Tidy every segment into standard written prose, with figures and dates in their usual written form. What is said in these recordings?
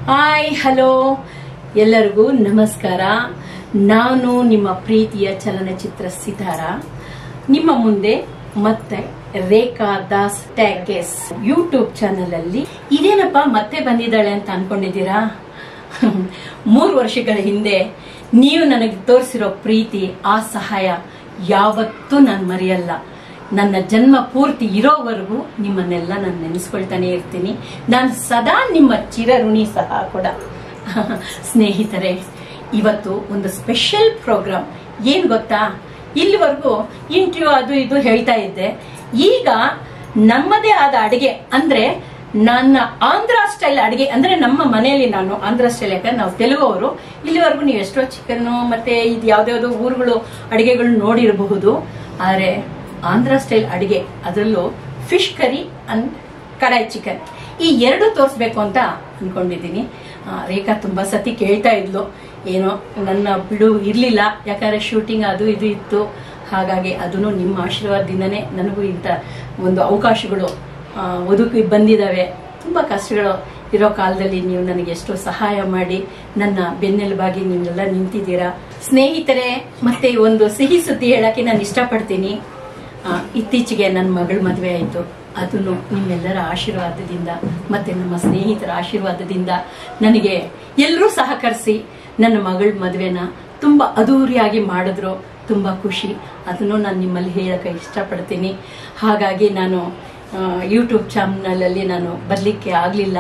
Hi hello ಎಲ್ಲರಿಗೂ ನಮಸ್ಕಾರ. ನಾನು ನಿಮ್ಮ ಪ್ರೀತಿಯ ಚಲನಚಿತ್ರ ಸಿತಾರ ನಿಮ್ಮ ಮುಂದೆ ಮತ್ತೆ ರೇಖಾ ದಾಸ್ ಟ್ಯಾಗೆಸ್ ಯೂಟ್ಯೂಬ್ ಚಾನೆಲ್ ಅಲ್ಲಿ. ಇದೇನಪ್ಪ ಮತ್ತೆ ಬಂದಿದ್ದಾಳೆ ಅಂತ ಅನ್ಕೊಂಡಿದ್ದೀರಾ? 3 ವರ್ಷಗಳ ಹಿಂದೆ ನೀವು ನನಗೆ ತೋರಿಸಿರೋ ಪ್ರೀತಿ, ಆ ಸಹಾಯ ಯಾವತ್ತೂ ನಾನು ಮರೆಯಲ್ಲ. ನನ್ನ ಜನ್ಮ ಪೂರ್ತಿ ಇರೋವರೆಗೂ ನಿಮ್ಮನ್ನೆಲ್ಲ ನಾನು ನೆನೆಸ್ಕೊಳ್ತಾನೆ ಇರ್ತೀನಿ. ನಾನು ಸದಾ ನಿಮ್ಮ ಚಿರಋಣಿ ಸಹ ಕೂಡ. ಸ್ನೇಹಿತರೆ, ಇವತ್ತು ಒಂದು ಸ್ಪೆಷಲ್ ಪ್ರೋಗ್ರಾಮ್. ಏನ್ ಗೊತ್ತಾ, ಇಲ್ಲಿವರೆಗೂ ಇಂಟರ್ವ್ಯೂ ಅದು ಇದು ಹೇಳ್ತಾ ಇದ್ದೆ. ಈಗ ನಮ್ಮದೇ ಆದ ಅಡಿಗೆ, ಅಂದ್ರೆ ನನ್ನ ಆಂಧ್ರ ಸ್ಟೈಲ್ ಅಡಿಗೆ, ಅಂದ್ರೆ ನಮ್ಮ ಮನೆಯಲ್ಲಿ ನಾನು ಆಂಧ್ರ ಸ್ಟೈಲ್, ಯಾಕಂದ್ರೆ ನಾವು ತೆಲುಗು ಅವರು. ಇಲ್ಲಿವರೆಗೂ ನೀವು ಎಷ್ಟೋ ಚಿಕನ್ ಮತ್ತೆ ಇದು ಯಾವ್ದಾವ್ದೋ ಊರುಗಳು ಅಡಿಗೆಗಳು ನೋಡಿರಬಹುದು. ಆದ್ರೆ ಆಂಧ್ರ ಸ್ಟೈಲ್ ಅಡಿಗೆ, ಅದರಲ್ಲೂ ಫಿಶ್ ಕರಿ ಅಂಡ್ ಕಡಾಯಿ ಚಿಕನ್, ಈ ಎರಡು ತೋರಿಸ್ಬೇಕು ಅಂತ ಅನ್ಕೊಂಡಿದ್ದೀನಿ. ರೇಖಾ ತುಂಬಾ ಸತಿ ಕೇಳ್ತಾ ಇದ್ಲು, ಏನೋ ನನ್ನ ಬಿಡು ಇರ್ಲಿಲ್ಲ, ಯಾಕಂದ್ರೆ ಶೂಟಿಂಗ್ ಅದು ಇದು ಇತ್ತು. ಹಾಗಾಗಿ ಅದನ್ನು ನಿಮ್ಮ ಆಶೀರ್ವಾದದಿಂದನೇ ನನಗೂ ಇಂಥ ಒಂದು ಅವಕಾಶಗಳು ಒದಗಿ ಬಂದಿದ್ದಾವೆ. ತುಂಬಾ ಕಷ್ಟಗಳು ಇರೋ ಕಾಲದಲ್ಲಿ ನೀವು ನನಗೆ ಎಷ್ಟೋ ಸಹಾಯ ಮಾಡಿ ನನ್ನ ಬೆನ್ನೆಲುಬಾಗಿ ನೀವೆಲ್ಲ ನಿಂತಿದ್ದೀರಾ. ಸ್ನೇಹಿತರೆ, ಮತ್ತೆ ಒಂದು ಸಿಹಿ ಸುದ್ದಿ ಹೇಳಕ್ಕೆ ನಾನು ಇಷ್ಟಪಡ್ತೀನಿ. ಇತ್ತೀಚೆಗೆ ನನ್ನ ಮಗಳ ಮದುವೆ ಆಯಿತು. ಅದನ್ನು ನಿಮ್ಮೆಲ್ಲರ ಆಶೀರ್ವಾದದಿಂದ ಮತ್ತೆ ನಮ್ಮ ಸ್ನೇಹಿತರ ಆಶೀರ್ವಾದದಿಂದ ನನಗೆ ಎಲ್ಲರೂ ಸಹಕರಿಸಿ ನನ್ನ ಮಗಳ ಮದುವೆನ ತುಂಬಾ ಅದ್ದೂರಿಯಾಗಿ ಮಾಡಿದ್ರು. ತುಂಬಾ ಖುಷಿ. ಅದನ್ನು ನಾನು ನಿಮ್ಮಲ್ಲಿ ಹೇಳಕ್ಕೆ ಇಷ್ಟಪಡ್ತೀನಿ. ಹಾಗಾಗಿ ನಾನು ಯೂಟ್ಯೂಬ್ ಚಾನಲ್ ಅಲ್ಲಿ ನಾನು ಬರ್ಲಿಕ್ಕೆ ಆಗ್ಲಿಲ್ಲ.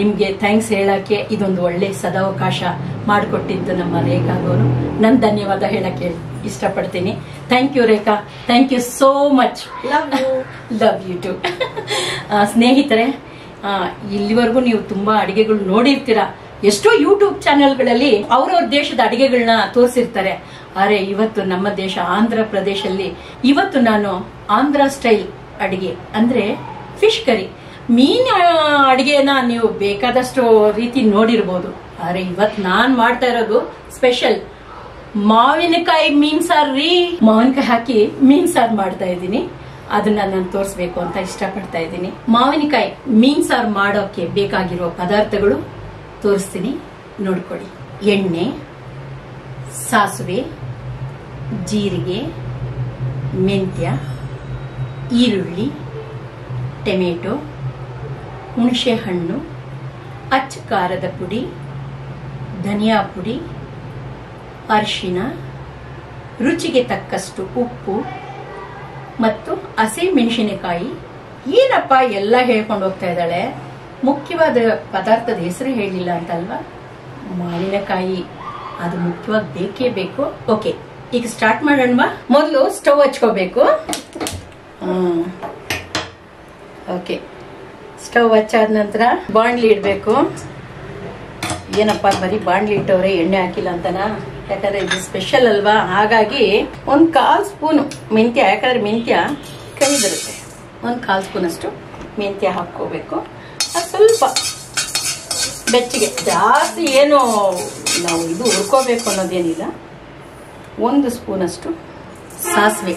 ನಿಮ್ಗೆ ಥ್ಯಾಂಕ್ಸ್ ಹೇಳಕ್ಕೆ ಇದೊಂದು ಒಳ್ಳೆ ಸದಾವಕಾಶ ಮಾಡಿಕೊಟ್ಟಿದ್ದು ನಮ್ಮ ರೇಖಾಗವರು. ನಾನು ಧನ್ಯವಾದ ಹೇಳಕ್ಕೆ ಇಷ್ಟಪಡ್ತೀನಿ. Thank you Rekha, thank you so much. Love you too. ಸ್ನೇಹಿತರೆ, ಇಲ್ಲಿವರೆಗೂ ನೀವು ತುಂಬಾ ಅಡಿಗೆಗಳು ನೋಡಿರ್ತೀರಾ. ಎಷ್ಟೋ ಯೂಟ್ಯೂಬ್ ಚಾನೆಲ್ಗಳಲ್ಲಿ ಅವ್ರವ್ರ ದೇಶದ ಅಡಿಗೆಗಳನ್ನ ತೋರಿಸಿರ್ತಾರೆ. ಆದ್ರೆ ಇವತ್ತು ನಮ್ಮ ದೇಶ ಆಂಧ್ರ ಪ್ರದೇಶಲ್ಲಿ ಇವತ್ತು ನಾನು ಆಂಧ್ರ ಸ್ಟೈಲ್ ಅಡಿಗೆ, ಅಂದ್ರೆ ಫಿಶ್ ಕರಿ, ಮೀನ್ ಅಡಿಗೆನ ನೀವು ಬೇಕಾದಷ್ಟು ರೀತಿ ನೋಡಿರ್ಬೋದು. ಆದ್ರೆ ಇವತ್ತು ನಾನ್ ಮಾಡ್ತಾ ಇರೋದು ಸ್ಪೆಷಲ್ ಮಾವಿನಕಾಯಿ ಮೀನ್ ಸಾರು ರೀ. ಮಾವಿನಕಾಯಿ ಹಾಕಿ ಮೀನ್ ಸಾರು ಮಾಡ್ತಾ ಇದ್ದೀನಿ. ಅದನ್ನ ನಾನು ತೋರಿಸ್ಬೇಕು ಅಂತ ಇಷ್ಟಪಡ್ತಾ ಇದ್ದೀನಿ. ಮಾವಿನಕಾಯಿ ಮೀನ್ ಸಾರು ಮಾಡೋಕೆ ಬೇಕಾಗಿರೋ ಪದಾರ್ಥಗಳು ತೋರಿಸ್ತೀನಿ, ನೋಡ್ಕೊಳ್ಳಿ. ಎಣ್ಣೆ, ಸಾಸಿವೆ, ಜೀರಿಗೆ, ಮೆಂತ್ಯ, ಈರುಳ್ಳಿ, ಟೊಮೆಟೊ, ಹುಣಸೆ ಹಣ್ಣು, ಅಚ್ಚ ಖಾರದ ಪುಡಿ, ಧನಿಯಾ ಪುಡಿ, ಅರಿಶಿನ, ರುಚಿಗೆ ತಕ್ಕಷ್ಟು ಉಪ್ಪು ಮತ್ತು ಹಸಿ ಮೆಣಸಿನಕಾಯಿ. ಏನಪ್ಪ ಎಲ್ಲ ಹೇಳ್ಕೊಂಡು ಹೋಗ್ತಾ ಇದ್ದಾಳೆ, ಮುಖ್ಯವಾದ ಪದಾರ್ಥದ ಹೆಸರು ಹೇಳಿಲ್ಲ ಅಂತಲ್ವಾ? ಮಾವಿನಕಾಯಿ ಅದು ಮುಖ್ಯವಾಗಿ ಬೇಕೇ ಬೇಕು. ಓಕೆ, ಈಗ ಸ್ಟಾರ್ಟ್ ಮಾಡೋಣ. ಮೊದಲು ಸ್ಟವ್ ಹಚ್ಕೋಬೇಕು. ಓಕೆ, ಸ್ಟವ್ ಹಚ್ಚಾದ ನಂತರ ಬಾಣ್ಲಿ ಇಡಬೇಕು. ಏನಪ್ಪಾ ಬರೀ ಬಾಣ್ಲಿ ಇಟ್ಟವ್ರೆ, ಎಣ್ಣೆ ಹಾಕಿಲ್ಲ ಅಂತನಾ? ಯಾಕಂದ್ರೆ ಇದು ಸ್ಪೆಷಲ್ ಅಲ್ವಾ, ಹಾಗಾಗಿ 1/4 ಸ್ಪೂನ್ ಮೆಂತ್ಯ, ಯಾಕಂದ್ರೆ ಮೆಂತ್ಯ ಕಹಿ ಬರುತ್ತೆ. 1/4 ಸ್ಪೂನ್ ಅಷ್ಟು ಮೆಂತ್ಯ ಹಾಕೋಬೇಕು. ಅದು ಸ್ವಲ್ಪ ಬೆಚ್ಚಗೆ, ಜಾಸ್ತಿ ಏನು ನಾವು ಇದು ಹುರ್ಕೋಬೇಕು ಅನ್ನೋದೇನಿಲ್ಲ. 1 ಸ್ಪೂನ್ ಅಷ್ಟು ಸಾಸಿವೆ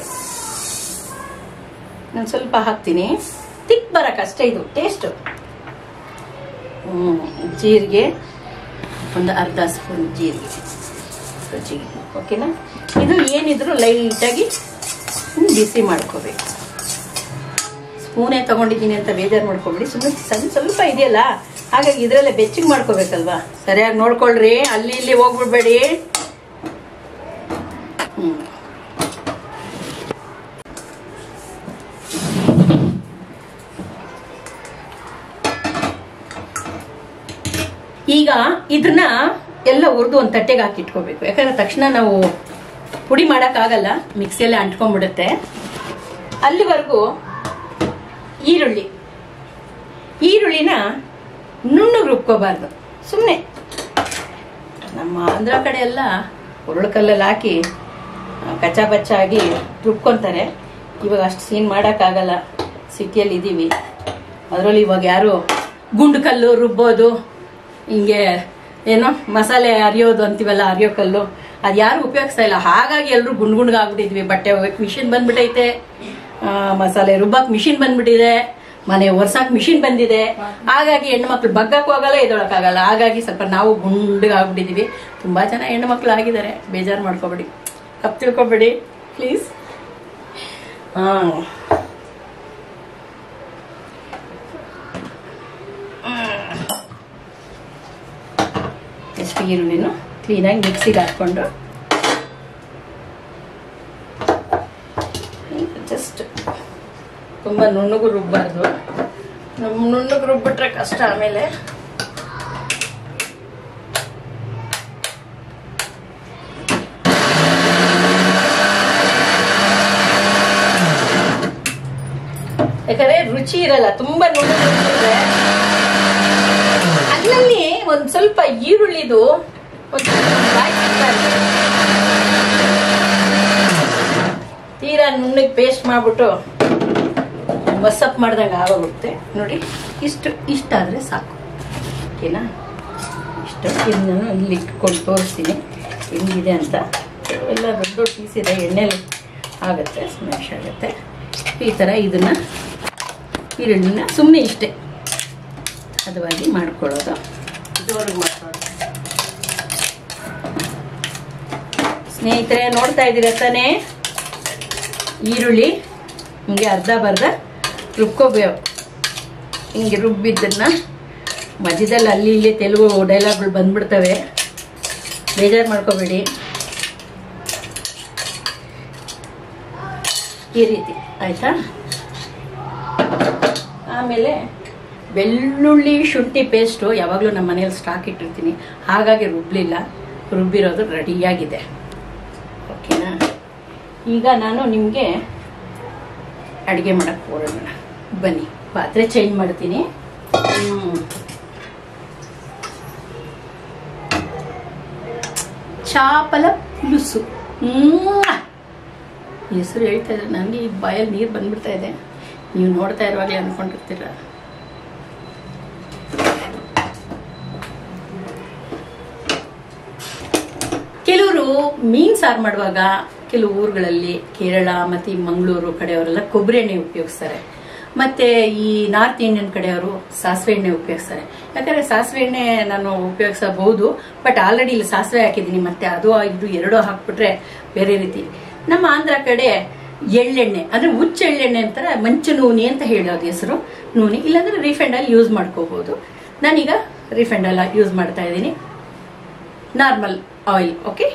ನಾನು ಸ್ವಲ್ಪ ಹಾಕ್ತೀನಿ, ತಿಕ್ ಬರಕಷ್ಟೇ ಇದು ಟೇಸ್ಟ್. ಜೀರಿಗೆ ಒಂದು 1/2 ಸ್ಪೂನ್ ಜೀರಿಗೆ ರುಚಿಗೆ. ಓಕೆನಾ? ಇದು ಏನಿದ್ರು ಲೈಟಾಗಿ ಬಿಸಿ ಮಾಡ್ಕೋಬೇಕು. ಸ್ಪೂನೇ ತಗೊಂಡಿದ್ದೀನಿ ಅಂತ ಬೇಜಾರು ಮಾಡ್ಕೊಬಿಡಿ, ಸುಮ್ಮನೆ ಸ್ವಲ್ಪ ಇದೆಯಲ್ಲ, ಹಾಗಾಗಿ ಇದ್ರಲ್ಲೇ ಬೆಚ್ಚಗೆ ಮಾಡ್ಕೋಬೇಕಲ್ವಾ. ಸರಿಯಾಗಿ ನೋಡ್ಕೊಳ್ರಿ, ಅಲ್ಲಿ ಇಲ್ಲಿ ಹೋಗ್ಬಿಡ್ಬೇಡಿ. ಈಗ ಇದನ್ನ ಎಲ್ಲ ಹುರಿದು ಒಂದು ತಟ್ಟೆಗೆ ಹಾಕಿ ಇಟ್ಕೋಬೇಕು. ಯಾಕಂದ್ರೆ ತಕ್ಷಣ ನಾವು ಪುಡಿ ಮಾಡಕ್ ಆಗಲ್ಲ, ಮಿಕ್ಸಿಯಲ್ಲೇ ಅಂಟ್ಕೊಂಡ್ಬಿಡುತ್ತೆ. ಅಲ್ಲಿವರೆಗೂ ಈರುಳ್ಳಿನ ನುಣ್ಣಗೆ ರುಬ್ಕೋಬಾರ್ದು. ಸುಮ್ಮನೆ ನಮ್ಮ ಆಂಧ್ರ ಕಡೆ ಎಲ್ಲ ಉರುಳಕಲ್ಲಲ್ಲಿ ಹಾಕಿ ಕಚ್ಚಾ ಬಚ್ಚಾಗಿ ರುಬ್ಕೊಂತಾರೆ. ಇವಾಗ ಅಷ್ಟು ಸೀನ್ ಮಾಡೋಕ್ಕಾಗಲ್ಲ, ಸಿಟಿಯಲ್ಲಿ ಇದ್ದೀವಿ. ಅದರಲ್ಲಿ ಇವಾಗ ಯಾರು ಗುಂಡು ಕಲ್ಲು ರುಬ್ಬೋದು, ಹಿಂಗೆ ಏನೋ ಮಸಾಲೆ ಅರಿಯೋದು ಅಂತೀವಲ್ಲ, ಅರಿಯೋ ಕಲ್ಲು, ಅದು ಯಾರು ಉಪಯೋಗಿಸ್ತಾ ಇಲ್ಲ. ಹಾಗಾಗಿ ಎಲ್ಲರೂ ಗುಂಡ್ಗುಂಡ್ಗಾಗ್ಬಿಟ್ಟಿದ್ವಿ. ಬಟ್ಟೆ ಹೋಗಕ್ಕೆ ಮಿಷಿನ್ ಬಂದ್ಬಿಟ್ಟೈತೆ, ಮಸಾಲೆ ರುಬ್ಬಕ್ಕೆ ಮಿಷಿನ್ ಬಂದ್ಬಿಟ್ಟಿದೆ. ಮನೆ ಒರ್ಸಾಕ್ ಮಿಷಿನ್ ಬಂದಿದೆ. ಹಾಗಾಗಿ ಹೆಣ್ಣು ಮಕ್ಳು ಬಗ್ಗಕ್ಕೂ ಆಗಲ್ಲ, ಎದೊಳಕ್ಕಾಗಲ್ಲ. ಹಾಗಾಗಿ ಸ್ವಲ್ಪ ನಾವು ಗುಂಡಗಾಗ್ಬಿಟ್ಟಿದೀವಿ. ತುಂಬಾ ಜನ ಹೆಣ್ಣು ಮಕ್ಳು ಆಗಿದ್ದಾರೆ, ಬೇಜಾರು ಮಾಡ್ಕೋಬೇಡಿ, ತಪ್ಪು ತಿಳ್ಕೊಬೇಡಿ ಪ್ಲೀಸ್. ಎಷ್ಟು ಈರುಳ್ಳಿನೂ ಕ್ಲೀನಾಗಿ ಮಿಕ್ಸಿಗೆ ಹಾಕ್ಕೊಂಡು ಜಸ್ಟ್ ತುಂಬ ನುಣ್ಣಗೂ ರುಬ್ಬಾರ್ದು. ನುಣ್ಣಗೆ ರುಬ್ಬಿಟ್ರೆ ಕಷ್ಟ. ಆಮೇಲೆ ಯಾಕಂದ್ರೆ ರುಚಿ ಇರಲ್ಲ, ತುಂಬಾ ನುಣ್ಣಗೆ ರುಬ್ಬಿದ್ರೆ. ಅದ್ರಲ್ಲಿ ಒಂದ್ ಸ್ವಲ್ಪ ಈರುಳ್ಳಿದು ತೀರಾ ನುಣ್ಣಗೆ ಪೇಸ್ಟ್ ಮಾಡ್ಬಿಟ್ಟು ಮಸಪ್ ಮಾಡ್ದಂಗೆ ಆಗೋಗುತ್ತೆ ನೋಡಿ. ಇಷ್ಟಾದ್ರೆ ಸಾಕು, ಓಕೆನಾ? ಇಷ್ಟು ಇದನ್ನು ಇಲ್ಲಿ ಇಟ್ಕೊಂಡು ತೋರಿಸ್ತೀನಿ ಹೆಂಗಿದೆ ಅಂತ. ಎಲ್ಲ ದೊಡ್ಡ ದೊಡ್ಡ ಪೀಸ್ ಇದೆ, ಎಣ್ಣೆಲಿ ಆಗುತ್ತೆ, ಸ್ಮ್ಯಾಶ್ ಆಗುತ್ತೆ. ಈ ಥರ ಇದನ್ನು ಈರುಳ್ಳಿನ ಸುಮ್ಮನೆ ಇಷ್ಟೇ ಹದವಾಗಿ ಮಾಡ್ಕೊಳ್ಳೋದು, ಜೋರಿಗೆ ಮಾಡ್ಕೊಳ್ಳೋದು. ಸ್ನೇಹಿತರೆ ನೋಡ್ತಾ ಇದ್ದೀರ ತಾನೇ, ಈರುಳ್ಳಿ ಹಿಂಗೆ ಅರ್ಧ ಬರ್ಧ ರುಬ್ಕೋಬೇಕು. ಹಿಂಗೆ ರುಬ್ಬಿದ್ದನ್ನ ಮಧ್ಯದಲ್ಲಿ ಅಲ್ಲಿ ಇಲ್ಲಿ ತೆಲುಗು ಡೈಲಾಗ್ಗಳು ಬಂದ್ಬಿಡ್ತವೆ, ಬೇಜಾರು ಮಾಡ್ಕೋಬೇಡಿ. ಈ ರೀತಿ ಆಯ್ತಾ? ಆಮೇಲೆ ಬೆಳ್ಳುಳ್ಳಿ ಶುಂಠಿ ಪೇಸ್ಟು ಯಾವಾಗಲೂ ನಮ್ಮ ಮನೇಲಿ ಸ್ಟಾಕ್ ಇಟ್ಟಿರ್ತೀನಿ, ಹಾಗಾಗಿ ರುಬ್ಲಿಲ್ಲ. ರುಬ್ಬಿರೋದು ರೆಡಿಯಾಗಿದೆ, ಓಕೆನಾ? ಈಗ ನಾನು ನಿಮಗೆ ಅಡುಗೆ ಮಾಡಕ್ಕೆ ಹೋಗೋಣ ಬನ್ನಿ. ಪಾತ್ರೆ ಚೇಂಜ್ ಮಾಡ್ತೀನಿ. ಚಾಪಲ ಪುಲುಸು ಹೆಸರು ಹೇಳ್ತಾ ಇದ್ರೆ ನನಗೆ ಈ ಬಾಯಲ್ಲಿ ನೀರು ಬಂದ್ಬಿಡ್ತಾ ಇದೆ. ನೀವು ನೋಡ್ತಾ ಇರುವಾಗಲೇ ಅನ್ಕೊಂಡಿರ್ತೀರ. ಕೆಲವರು ಮೀನು ಸಾರು ಮಾಡುವಾಗ ಕೆಲವು ಊರುಗಳಲ್ಲಿ ಕೇರಳ ಮತ್ತು ಮಂಗಳೂರು ಕಡೆಯವರೆಲ್ಲ ಕೊಬ್ಬರಿ ಎಣ್ಣೆ ಉಪಯೋಗಿಸ್ತಾರೆ. ಮತ್ತು ಈ ನಾರ್ತ್ ಇಂಡಿಯನ್ ಕಡೆಯವರು ಸಾಸಿವೆ ಎಣ್ಣೆ ಉಪಯೋಗಿಸ್ತಾರೆ. ಯಾಕಂದರೆ ಸಾಸಿವೆ ಎಣ್ಣೆ ನಾನು ಉಪಯೋಗಿಸಬಹುದು, ಬಟ್ ಆಲ್ರೆಡಿ ಇಲ್ಲಿ ಸಾಸಿವೆ ಹಾಕಿದ್ದೀನಿ, ಮತ್ತು ಅದು ಇದು ಎರಡೂ ಹಾಕ್ಬಿಟ್ರೆ ಬೇರೆ ರೀತಿ. ನಮ್ಮ ಆಂಧ್ರ ಕಡೆ ಎಳ್ಳೆಣ್ಣೆ ಅಂದರೆ ಹುಚ್ಚ ಎಳ್ಳೆಣ್ಣೆ ಅಂತಾರೆ, ಮಂಚು ನೂನಿ ಅಂತ ಹೇಳೋದು ಹೆಸರು, ನೂನಿ. ಇಲ್ಲಾಂದರೆ ರಿಫೈಂಡ್ ಆಯಿಲ್ ಯೂಸ್ ಮಾಡ್ಕೋಬಹುದು. ನಾನೀಗ ರಿಫೈಂಡ್ ಆಯಿಲ್ ಯೂಸ್ ಮಾಡ್ತಾ ಇದ್ದೀನಿ, ನಾರ್ಮಲ್ ಆಯಿಲ್. ಓಕೆ,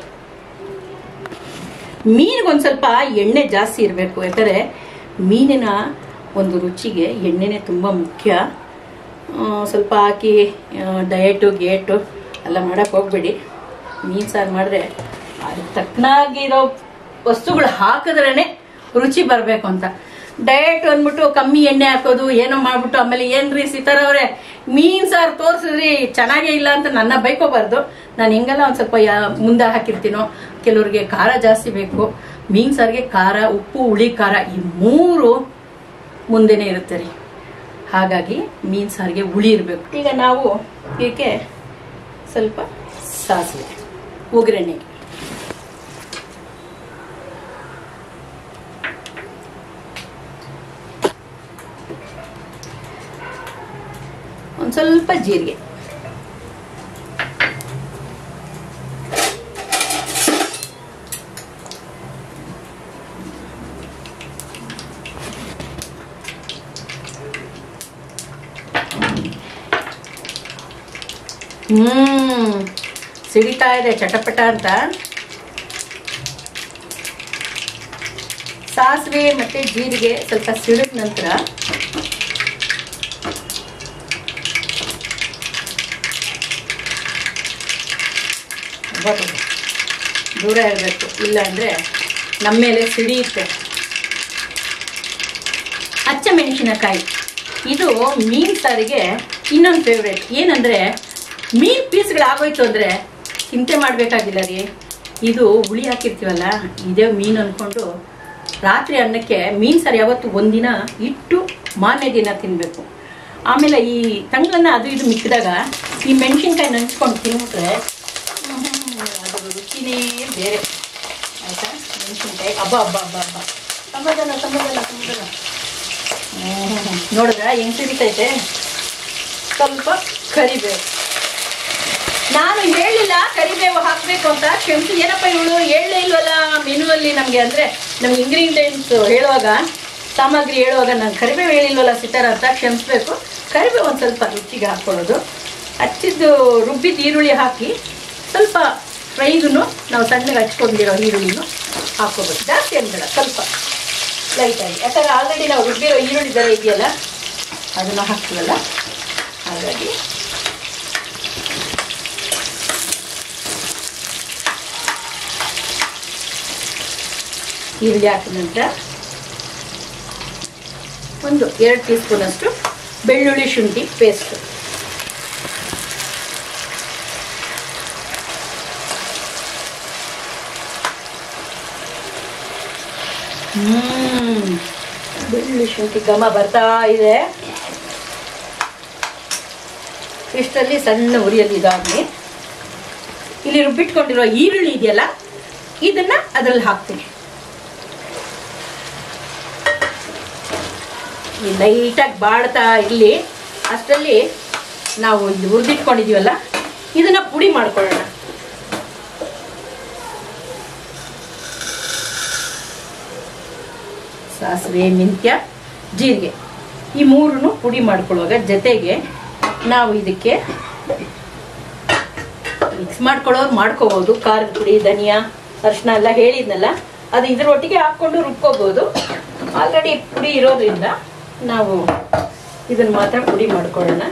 ಮೀನಿಗೊಂದು ಸ್ವಲ್ಪ ಎಣ್ಣೆ ಜಾಸ್ತಿ ಇರಬೇಕು, ಯಾಕಂದರೆ ಮೀನಿನ ಒಂದು ರುಚಿಗೆ ಎಣ್ಣೆನೇ ತುಂಬ ಮುಖ್ಯ. ಸ್ವಲ್ಪ ಹಾಕಿ ಡಯಟು ಗೇಟು ಎಲ್ಲ ಮಾಡೋಕ್ಕೆ ಹೋಗ್ಬೇಡಿ. ಮೀನು ಸಾರು ಮಾಡಿದ್ರೆ ಅದಕ್ಕೆ ತಕ್ಕನಾಗಿರೋ ವಸ್ತುಗಳು ಹಾಕಿದ್ರೇ ರುಚಿ ಬರಬೇಕು ಅಂತ. ಡಯಟ್ ಅಂದ್ಬಿಟ್ಟು ಕಮ್ಮಿ ಎಣ್ಣೆ ಹಾಕೋದು ಏನೋ ಮಾಡ್ಬಿಟ್ಟು ಆಮೇಲೆ ಏನ್ರಿ ಸಿತಾರವ್ರೆ ಮೀನ್ ಸಾರು ತೋರಿಸಿದ್ರಿ ಚೆನ್ನಾಗೇ ಇಲ್ಲ ಅಂತ ನನ್ನ ಬೈಕೋಬಾರ್ದು. ನಾನು ಹಿಂಗೆಲ್ಲ ಒಂದು ಸ್ವಲ್ಪ ಮುಂದೆ ಹಾಕಿರ್ತೀನೋ. ಕೆಲವ್ರಿಗೆ ಖಾರ ಜಾಸ್ತಿ ಬೇಕು, ಮೀನ್ ಸಾರಿಗೆ ಖಾರ, ಉಪ್ಪು, ಹುಳಿ, ಖಾರ ಈ ಮೂರು ಮುಂದೆನೇ ಇರುತ್ತೆ ರೀ. ಹಾಗಾಗಿ ಮೀನ್ ಸಾರಿಗೆ ಹುಳಿ ಇರಬೇಕು. ಈಗ ನಾವು ಇದಕ್ಕೆ ಸ್ವಲ್ಪ ಸಾಸಿವೆ, ಒಗ್ಗರಣೆ, ಒಂದು ಸ್ವಲ್ಪ ಜೀರಿಗೆ, ಸಿಡಿತಾ ಇದೆ ಚಟಪಟ ಅಂತ. ಸಾಸಿವೆ ಮತ್ತೆ ಜೀರಿಗೆ ಸ್ವಲ್ಪ ಸಿಡಿದ ನಂತರ ದೂರ ಇರಬೇಕು, ಇಲ್ಲ ಅಂದರೆ ನಮ್ಮ ಮೇಲೆ ಸಿಡಿಯುತ್ತೆ. ಹಚ್ಚಮೆಣಸಿನಕಾಯಿ, ಇದು ಮೀನು ಸಾರಿಗೆ ಇನ್ನೊಂದು ಫೇವ್ರೇಟ್. ಏನಂದರೆ ಮೀನು ಪೀಸ್ಗಳಾಗೋಯ್ತು ಅಂದರೆ ಚಿಂತೆ ಮಾಡಬೇಕಾಗಿಲ್ಲ ರೀ. ಇದು ಹುಳಿ ಹಾಕಿರ್ತೀವಲ್ಲ, ಇದೇ ಮೀನು ಅಂದ್ಕೊಂಡು ರಾತ್ರಿ ಅನ್ನಕ್ಕೆ ಮೀನು ಸಾರು ಯಾವತ್ತು ಒಂದಿನ ಇಟ್ಟು ಮಾರನೇ ದಿನ ತಿನ್ನಬೇಕು. ಆಮೇಲೆ ಈ ತಂಗ್ಳನ್ನ ಅದು ಇದು ಮಿಕ್ಕಿದಾಗ ಈ ಮೆಣಸಿನ್ಕಾಯಿ ನಂಚ್ಕೊಂಡು ತಿನ್ಬಿಟ್ರೆ ಅದು ರುಚಿನೇ ಬೇರೆ ಆಯಿತಾ. ಮೆಣಸಿನ್ಕಾಯಿ ಹಬ್ಬ ಹಬ್ಬ ಹಬ್ಬ ಹಬ್ಬ ಸಂಬಂಧನ ಸಂಬಂಧನ ಸಂಬಂಧನ ನೋಡಿದ್ರ ಹೆಂಗ್ ಸಿಡಿತೈತೆ. ಸ್ವಲ್ಪ ಕರಿಬೇವು, ನಾನು ಹೇಳಿಲ್ಲ ಕರಿಬೇವು ಹಾಕಬೇಕು ಅಂತ, ಕ್ಷಮಿಸಿ. ಏನಪ್ಪ ಇವಳು ಹೇಳಲೇ ಇಲ್ವಲ್ಲ ಮೆನುವಲ್ಲಿ ನಮಗೆ, ಅಂದರೆ ನಮ್ಗೆ ಇಂಗ್ರೀಡಿಯೆಂಟ್ಸ್ ಹೇಳುವಾಗ, ಸಾಮಗ್ರಿ ಹೇಳುವಾಗ ನಾನು ಕರಿಬೇವು ಹೇಳಿಲ್ವಲ್ಲ ಸಿತಾರ ಅಂತ ಕ್ಷಮಿಸ್ಬೇಕು. ಕರಿಬೇವು ಒಂದು ಸ್ವಲ್ಪ ರುಚಿಗೆ ಹಾಕ್ಕೊಳ್ಳೋದು. ಹಚ್ಚಿದ್ದು ರುಬ್ಬಿದ ಈರುಳ್ಳಿ ಹಾಕಿ ಸ್ವಲ್ಪ ಫ್ರೈಗೂ ನಾವು ಸಣ್ಣಗೆ ಹಚ್ಕೊಂಡಿರೋ ಈರುಳ್ಳಿನೂ ಹಾಕ್ಕೋಬೇಕು. ಜಾಸ್ತಿ ಅಂಬೇಡ, ಸ್ವಲ್ಪ ಲೈಟಾಗಿ. ಯಾಕಂದರೆ ಆಲ್ರೆಡಿ ನಾವು ರುಬ್ಬಿರೋ ಈರುಳ್ಳಿ ಥರ ಇದೆಯಲ್ಲ ಅದನ್ನು ಹಾಕ್ತೀವಲ್ಲ, ಹಾಗಾಗಿ ಈರುಳ್ಳಿ ಹಾಕಿದ ನಂತರ ಒಂದು 2 ಟೀ ಸ್ಪೂನಷ್ಟು ಬೆಳ್ಳುಳ್ಳಿ ಶುಂಠಿ ಪೇಸ್ಟ್, ಬೆಳ್ಳುಳ್ಳಿ ಶುಂಠಿ ಘಮ ಬರ್ತಾ ಇದೆ. ಇಷ್ಟರಲ್ಲಿ ಸಣ್ಣ ಉರಿಯಲ್ಲಿ ಇದಾಗಲಿ ಇಲ್ಲಿ ರುಬ್ಬಿಟ್ಕೊಂಡಿರೋ ಈರುಳ್ಳಿ ಇದೆಯಲ್ಲ ಇದನ್ನ ಅದರಲ್ಲಿ ಹಾಕ್ತೀನಿ. ಲೈಟಾಗಿ ಬಾಳ್ತಾ ಇರಲಿ. ಅಷ್ಟರಲ್ಲಿ ನಾವು ಹುರಿದಿಟ್ಕೊಂಡಿದ್ದೀವಲ್ಲ ಇದನ್ನ ಪುಡಿ ಮಾಡ್ಕೊಳ್ಳೋಣ. ಸಾಸಿವೆ, ಮೆಂತ್ಯ, ಜೀರಿಗೆ ಈ ಮೂರನ್ನು ಪುಡಿ ಮಾಡ್ಕೊಳ್ಳುವಾಗ ಜೊತೆಗೆ ನಾವು ಇದಕ್ಕೆ ಮಿಕ್ಸ್ ಮಾಡ್ಕೊಳ್ಳೋರು ಮಾಡ್ಕೋಬಹುದು. ಖಾರದ ಪುಡಿ, ಧನಿಯಾ, ಅರಿಶಿನ ಎಲ್ಲ ಹೇಳಿದ್ನಲ್ಲ, ಅದು ಇದರೊಟ್ಟಿಗೆ ಹಾಕ್ಕೊಂಡು ರುಬ್ಕೋಬಹುದು. ಆಲ್ರೆಡಿ ಪುಡಿ ಇರೋದ್ರಿಂದ ನಾವು ಇದನ್ನು ಮಾತ್ರ ಪುಡಿ ಮಾಡ್ಕೊಳ್ಳೋಣ.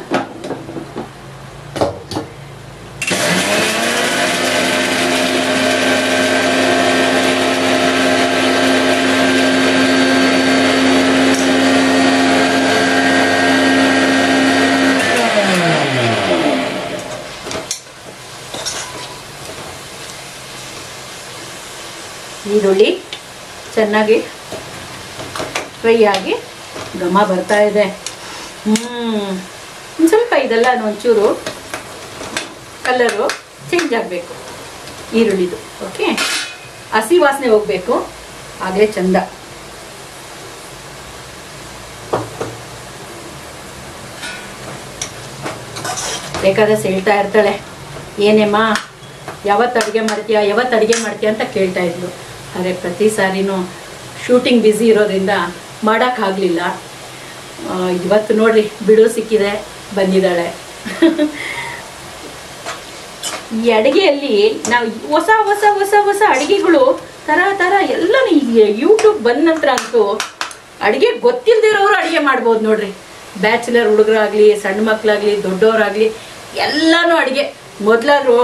ಈರುಳ್ಳಿ ಚೆನ್ನಾಗಿ ಫ್ರೈ ಆಗಿ ಘಮ ಬರ್ತಾ ಇದೆ. ಸ್ವಲ್ಪ ಇದೆಲ್ಲ ಒಂಚೂರು ಕಲರು ಚೇಂಜ್ ಆಗಬೇಕು ಈರುಳ್ಳಿದು. ಓಕೆ, ಹಸಿ ವಾಸನೆ ಹೋಗ್ಬೇಕು, ಆಗಲೇ ಚಂದ. ಬೇಕಾದ್ರೆ ಹೇಳ್ತಾ ಇರ್ತಾಳೆ, ಏನೇಮ್ಮ ಯಾವತ್ತು ಅಡುಗೆ ಮಾಡ್ತೀಯ ಅಂತ ಕೇಳ್ತಾ ಇದ್ಲು. ಆದರೆ ಪ್ರತಿ ಸಾರಿನೂ ಶೂಟಿಂಗ್ ಬ್ಯುಸಿ ಇರೋದ್ರಿಂದ ಮಾಡೋಕ್ಕಾಗಲಿಲ್ಲ. ಇವತ್ತು ನೋಡ್ರಿ ಬಿಡು ಸಿಕ್ಕಿದೆ, ಬಂದಿದ್ದಾಳೆ. ಈ ಅಡುಗೆಯಲ್ಲಿ ನಾವು ಹೊಸ ಹೊಸ ಹೊಸ ಹೊಸ ಅಡುಗೆಗಳು ಥರ ಎಲ್ಲನೂ ಈಗ ಯೂಟ್ಯೂಬ್ ಬಂದ ನಂತರ ಅಂತೂ ಅಡುಗೆ ಗೊತ್ತಿಲ್ಲದಿರೋರು ಅಡುಗೆ ಮಾಡ್ಬೋದು ನೋಡ್ರಿ. ಬ್ಯಾಚುಲರ್ ಹುಡುಗರಾಗಲಿ, ಸಣ್ಣ ಮಕ್ಕಳಾಗಲಿ, ದೊಡ್ಡವರಾಗಲಿ ಎಲ್ಲನೂ ಅಡುಗೆ. ಮೊದಲಾದ್ರು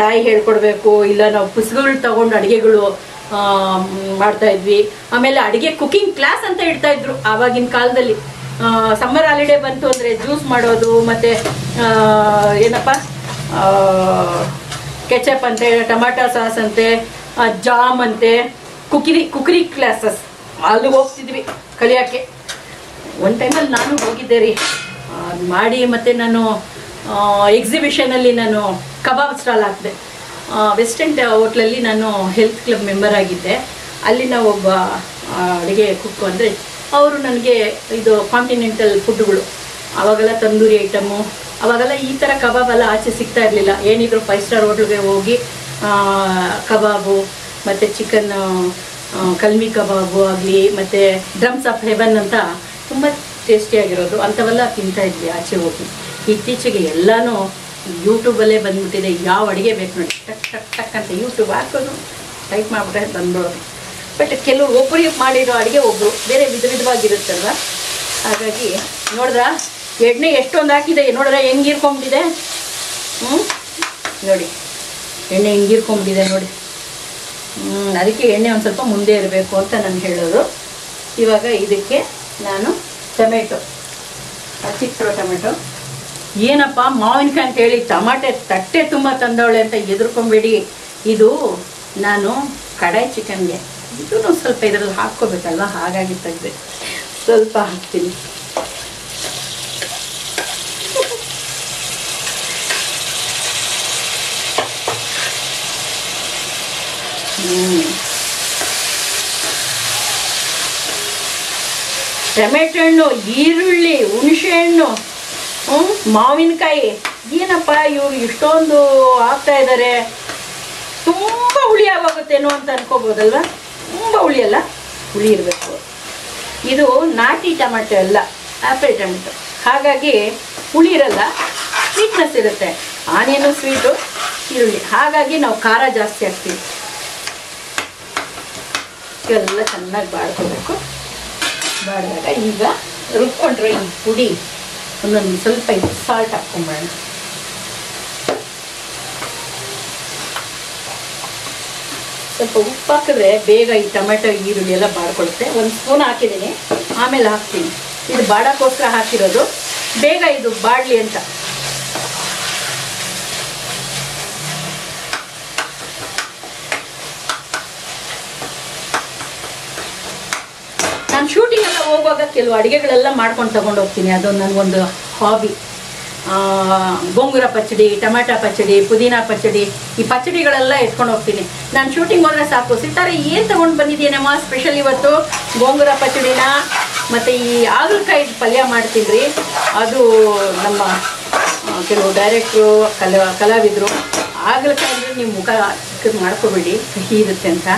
ತಾಯಿ ಹೇಳ್ಕೊಡ್ಬೇಕು, ಇಲ್ಲ ನಾವು ಪುಸ್ತಕಗಳು ತಗೊಂಡು ಅಡುಗೆಗಳು ಮಾಡ್ತಾ ಇದ್ವಿ. ಆಮೇಲೆ ಅಡುಗೆ ಕುಕಿಂಗ್ ಕ್ಲಾಸ್ ಅಂತ ಇಡ್ತಾ ಇದ್ರು ಆವಾಗಿನ ಕಾಲದಲ್ಲಿ. ಸಮ್ಮರ್ ಹಾಲಿಡೇ ಬಂತು ಅಂದರೆ ಜ್ಯೂಸ್ ಮಾಡೋದು, ಮತ್ತು ಏನಪ್ಪ ಕೆಚಪ್ ಅಂತೆ, ಟೊಮಾಟೊ ಸಾಸ್ ಅಂತೆ, ಜಾಮ್ ಅಂತೆ, ಕುಕ್ರಿ ಕ್ಲಾಸಸ್ ಅಲ್ಲಿ ಹೋಗ್ತಿದ್ವಿ ಕಲಿಯೋಕ್ಕೆ. ಒಂದು ಟೈಮಲ್ಲಿ ನಾನು ಹೋಗಿದ್ದೆ ರೀ, ಅದು ಮಾಡಿ. ಮತ್ತು ನಾನು ಎಕ್ಸಿಬಿಷನಲ್ಲಿ ನಾನು ಕಬಾಬ್ ಸ್ಟಾಲ್ ಹಾಕಿದೆ. ವೆಸ್ಟರ್ನ್ ಹೋಟ್ಲಲ್ಲಿ ನಾನು ಹೆಲ್ತ್ ಕ್ಲಬ್ ಮೆಂಬರ್ ಆಗಿದ್ದೆ. ಅಲ್ಲಿ ನಾವು ಒಬ್ಬ ಅಡುಗೆ ಕುಕ್ಕು ಅಂದರೆ ಅವರು ನನಗೆ ಇದು ಕಾಂಟಿನೆಂಟಲ್ ಫುಡ್ಗಳು, ಆವಾಗೆಲ್ಲ ತಂದೂರಿ ಐಟಮು, ಆವಾಗೆಲ್ಲ ಈ ಥರ ಕಬಾಬೆಲ್ಲ ಆಚೆ ಸಿಗ್ತಾ ಇರಲಿಲ್ಲ. ಏನಿದ್ರು 5 ಸ್ಟಾರ್ ಹೋಟ್ಲಿಗೆ ಹೋಗಿ ಕಬಾಬು ಮತ್ತು ಚಿಕನ್ ಕಲ್ಮಿ ಕಬಾಬು ಆಗಲಿ, ಮತ್ತು ಡ್ರಮ್ಸ್ ಆಫ್ ಹೆವನ್ ಅಂತ ತುಂಬ ಟೇಸ್ಟಿಯಾಗಿರೋದು ಅಂಥವೆಲ್ಲ ತಿಂತಾಯಿದ್ವಿ ಆಚೆ ಹೋಗಿ. ಇತ್ತೀಚೆಗೆ ಎಲ್ಲನೂ ಯೂಟ್ಯೂಬಲ್ಲೇ ಬಂದ್ಬಿಟ್ಟಿದೆ. ಯಾವ ಅಡುಗೆ ಬೇಕು ನೋಡಿ ಟಕ್ ಟಕ್ ಟಕ್ ಅಂತ ಯೂಟ್ಯೂಬ್ ಹಾಕೋದು, ಟೈಪ್ ಮಾಡಿಬಿಟ್ರೆ ಬಂದ್ಬಿಡೋದು. ಬಟ್ ಕೆಲವು ಒಬ್ಬರಿಗೆ ಮಾಡಿರೋ ಅಡುಗೆ ಒಬ್ಬರು ಬೇರೆ ವಿಧವಾಗಿರುತ್ತಲ್ವ. ಹಾಗಾಗಿ ನೋಡಿದ್ರ ಎಣ್ಣೆ ಎಷ್ಟೊಂದು ಹಾಕಿದೆ, ನೋಡಿದ್ರೆ ಹೆಂಗೆ ಹೀರ್ಕೊಂಬಿಟ್ಟಿದೆ. ನೋಡಿ ಎಣ್ಣೆ ಹೆಂಗೆ ಹೀರ್ಕೊಂಬಿಟ್ಟಿದೆ ನೋಡಿ. ಅದಕ್ಕೆ ಎಣ್ಣೆ ಒಂದು ಸ್ವಲ್ಪ ಮುಂದೆ ಇರಬೇಕು ಅಂತ ನಾನು ಹೇಳೋದು. ಇವಾಗ ಇದಕ್ಕೆ ನಾನು ಟೊಮೆಟೊ, ಹಚ್ಚಿಟ್ಟಿರೋ ಟೊಮೆಟೊ. ಏನಪ್ಪ ಮಾವಿನಕಾಯಿ ಅಂತ ಹೇಳಿ ಟಮಾಟೆ ತಟ್ಟೆ ತುಂಬ ತಂದವಳೆ ಅಂತ ಎದುರ್ಕೊಂಬೇಡಿ. ಇದು ನಾನು ಕಡಾಯಿ ಚಿಕನ್ಗೆ ಇದನ್ನು ಸ್ವಲ್ಪ ಇದರಲ್ಲಿ ಹಾಕ್ಕೋಬೇಕಲ್ವ, ಹಾಗಾಗಿ ತೆಗೆದೆ. ಸ್ವಲ್ಪ ಹಾಕ್ತೀನಿ. ಟೊಮೆಟೊ ಹಣ್ಣು, ಈರುಳ್ಳಿ, ಹುಣಸೆ ಹಣ್ಣು, ಮಾವಿನಕಾಯಿ. ಏನಪ್ಪ ಇವ್ರು ಇಷ್ಟೊಂದು ಹಾಕ್ತಾ ಇದ್ದಾರೆ, ತುಂಬ ಹುಳಿ ಆಗೋಗುತ್ತೇನೋ ಅಂತ ಅನ್ಕೋಬೋದಲ್ವ. ತುಂಬ ಹುಳಿ ಅಲ್ಲ, ಹುಳಿ ಇರಬೇಕು. ಇದು ನಾಟಿ ಟೊಮೆಟೊ ಅಲ್ಲ, ಆ್ಯಪಲ್ ಟೊಮೆಟೊ. ಹಾಗಾಗಿ ಹುಳಿ ಇರಲ್ಲ, ಸ್ವೀಟ್ನೆಸ್ ಇರುತ್ತೆ. ಆನಿಯನು ಸ್ವೀಟು, ಈರುಳ್ಳಿ, ಹಾಗಾಗಿ ನಾವು ಖಾರ ಜಾಸ್ತಿ ಹಾಕ್ತೀವಿ. ಇವೆಲ್ಲ ಚೆನ್ನಾಗಿ ಬಾಡ್ಕೋಬೇಕು. ಬಾಡಿದಾಗ ಈಗ ರುಬ್ಕೊಂಡ್ರೆ ಈ ಪುಡಿ ಒಂದೊಂದು ಸ್ವಲ್ಪ ಇದು ಸಾಲ್ಟ್ ಹಾಕ್ಕೊಂಬೇಡ. ಸ್ವಲ್ಪ ಉಪ್ಪು ಹಾಕಿದ್ರೆ ಬೇಗ ಈ ಟೊಮೆಟೊ ಈರುಳ್ಳಿ ಎಲ್ಲ ಬಾಡ್ಕೊಳುತ್ತೆ. ಒಂದು ಸ್ಪೂನ್ ಹಾಕಿದ್ದೀನಿ, ಆಮೇಲೆ ಹಾಕ್ತೀನಿ. ಇದು ಬಾಡೋಕ್ಕೋಸ್ಕರ ಹಾಕಿರೋದು, ಬೇಗ ಇದು ಬಾಡಲಿ ಅಂತ. ನಾನು ಶೂಟಿಂಗ್ ಎಲ್ಲ ಹೋಗುವಾಗ ಕೆಲವು ಅಡುಗೆಗಳೆಲ್ಲ ಮಾಡ್ಕೊಂಡು ತಗೊಂಡು ಹೋಗ್ತೀನಿ. ಅದು ನನಗೊಂದು ಹಾಬಿ. ಗೋಂಗೂರ ಪಚ್ಚಡಿ, ಟೊಮೆಟೊ ಪಚ್ಚಡಿ, ಪುದೀನ ಪಚ್ಚಡಿ, ಈ ಪಚ್ಚಡಿಗಳೆಲ್ಲ ಎತ್ಕೊಂಡು ಹೋಗ್ತೀನಿ. ನಾನು ಶೂಟಿಂಗ್ ಹೋದರೆ ಸಾಕು, ಸಿತಾರೆ ಏನು ತೊಗೊಂಡು ಬಂದಿದ್ದೀನಮ್ಮ ಸ್ಪೆಷಲ್ ಇವತ್ತು? ಗೋಂಗೂರ ಪಚ್ಚಡಿನ ಮತ್ತು ಈ ಹಾಗಲಕಾಯಿ ಪಲ್ಯ ಮಾಡ್ತೀನಿ ರೀ. ಅದು ನಮ್ಮ ಕೆಲವು ಡೈರೆಕ್ಟ್ರು ಕಲಾವಿದರು ಹಾಗಲಕಾಯಿ ಅಂದರೆ ನೀವು ಮುಖ ಚಿಕ್ಕದು ಮಾಡ್ಕೊಬೇಡಿ, ಕಹಿ ಇರುತ್ತೆ ಅಂತ.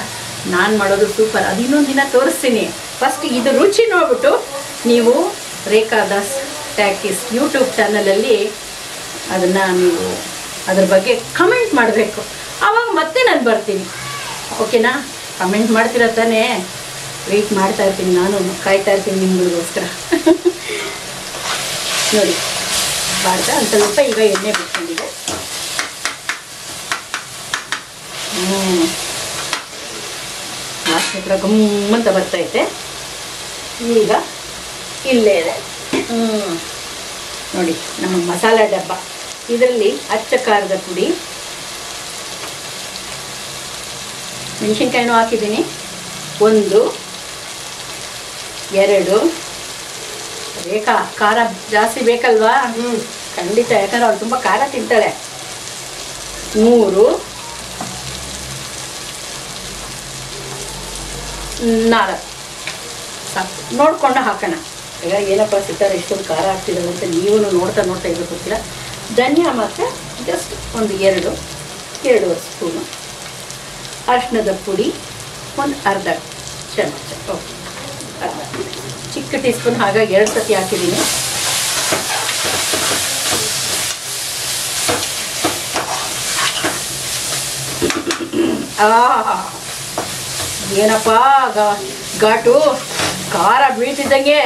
ನಾನು ಮಾಡೋದು ಸೂಪರ್. ಅದು ಇನ್ನೊಂದು ದಿನ ತೋರಿಸ್ತೀನಿ. ಫಸ್ಟ್ ಇದು ರುಚಿ ನೋಡ್ಬಿಟ್ಟು ನೀವು ರೇಖಾ ದಾಸ್ ಟ್ಯಾಕೀಸ್ ಯೂಟ್ಯೂಬ್ ಚಾನಲಲ್ಲಿ ಅದನ್ನು ನೀವು ಅದ್ರ ಬಗ್ಗೆ ಕಮೆಂಟ್ ಮಾಡಬೇಕು. ಆವಾಗ ಮತ್ತೆ ನಾನು ಬರ್ತೀನಿ, ಓಕೆನಾ? ಕಮೆಂಟ್ ಮಾಡ್ತೀರ ತಾನೇ? ವೆಯ್ಟ್ ಮಾಡ್ತಾ ಇರ್ತೀನಿ, ನಾನು ಕಾಯ್ತಾ ಇರ್ತೀನಿ ನಿಮ್ಗಳಿಗೋಸ್ಕರ. ನೋಡಿ ಬಾಡ್ದ ಒಂದು ಸ್ವಲ್ಪ ಈಗ ಎಣ್ಣೆ ಬಿಟ್ಕೊಂಡಿದೆ. ಮಾತ್ರ ಗಮ್ಮಂತ ಬರ್ತೈತೆ. ಈಗ ಇಲ್ಲೇ ಇದೆ. ನೋಡಿ ನಮ್ಮ ಮಸಾಲೆ ಡಬ್ಬ. ಇದರಲ್ಲಿ ಅಚ್ಚ ಖಾರದ ಪುಡಿ, ಮೆಣಸಿನ್ಕಾಯಿನೂ ಹಾಕಿದ್ದೀನಿ. 1 2 ಬೇಕಾ? ಖಾರ ಜಾಸ್ತಿ ಬೇಕಲ್ವಾ? ಖಂಡಿತ, ಯಾಕಂದ್ರೆ ಅವ್ಳು ತುಂಬ ಖಾರ ತಿಂತಾಳೆ. 3 4 ಸಾಕು, ನೋಡ್ಕೊಂಡು ಹಾಕೋಣ. ಈಗ ಏನಪ್ಪ ಸಿಗ್ತಾರೆ ಇಷ್ಟೊಂದು ಖಾರ ಹಾಕ್ತಿದ್ದಾವೆ ಅಂತ ನೀವು ನೋಡ್ತಾ ಇರೋದು ಗೊತ್ತಿಲ್ಲ. ಧನಿಯಾ ಮಾತ್ರ ಜಸ್ಟ್ ಒಂದು 2 ಸ್ಪೂನು. ಅರಿಶಿಣದ ಪುಡಿ ಒಂದು ಅರ್ಧ ಚಮಚ, ಓಕೆ, ಅರ್ಧ ಚಿಕ್ಕ ಟೀ ಸ್ಪೂನ್. ಹಾಗಾಗಿ 2 ಸತಿ ಹಾಕಿದ್ದೀನಿ. ಏನಪ್ಪ ಘಾಟು, ಖಾರ ಬೀಳ್ತಿದ್ದಂಗೆ